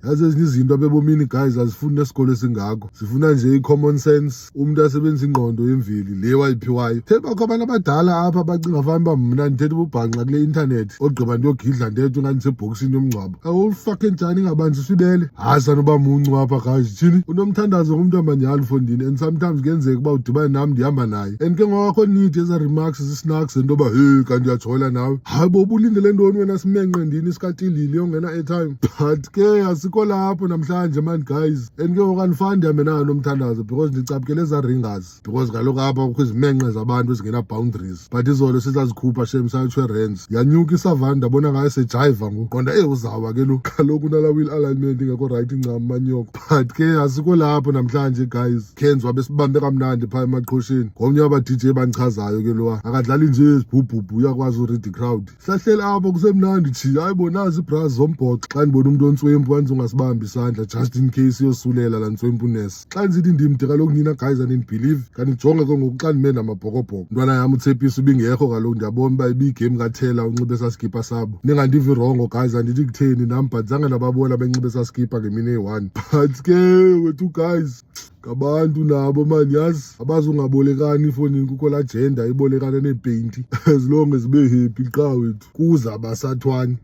yazi ezinye izinto abebomini guys azifuni esikole singakho, zifuna nje i-common sense, umuntu asebenza ingqondo yemveli le wayiphiwayo. Bakho abantu abadala apha bacinga fani uba mna ndithetha ububhanqa kule internet ogqiba ndiyogidla ntetho ngathi sebhokisini yomngcwabo. Awufake njani ingabanjiswa ibele? Hasa noba muncu apha guys, thini unomthandazo ngumntu amanyali fondini, and sometimes kuyenzeka uba udibane nami ndihamba naye and ke ngowakho need eza remarks zii-snacks into yoba hey kanti uyajola nawe. Hayi bo ubulindele ntoni wena simenqe ndini sikatilili yongena airtime? But ke asikho lapho namhlanje man guys, and ke ngokanifani ndihambe nayo nomthandazo because ndicaphukele eza ringers, because kaloku apha kukho izimenqe zabantu ezingena boundaries. But izolo sizazikhupha shem sayotshwe rands, yanyuka isavani ndabona ngayo sejayiva ngoqonda uzawuba ke lo kaloku unala wheel alignment ingekho right incam manyoko. But ke asikho lapho namhlanje guys, kenziwa besibambe kamnandi phaa emaqhosheni ngomnye waba DJ bandichazayo ke lowa akadlali nje izibhubhubhu, uyakwazi uread crowd. Sihlahleli apho kusemnandi chi, hayi bonazi ibras zombhoxo xa ndibona umuntu ontswempu wanze ungasibambi isandla just in case iyosulela la ntswempuness. Xa ndisithi ndimde kaloku nina guys anindibhelieve, kanijonge ke ngoku xa ndime namabhokobhoko. Ntwana yam uThepisa ubingekho kaloku ndiyabona uba ibigame kathela unxibe esaskipa sabo. Ningandivi rongo guys, andithi kutheni nam but zange ndababona benxibe esaskipa ngemini eyi-1. But ke wethu guys ngabantu nabo mani, yazi abazungabolekani ifowunini, kukho laa jenda ibolekana nePanty as long as be happy qha wethu kuza abasathwani.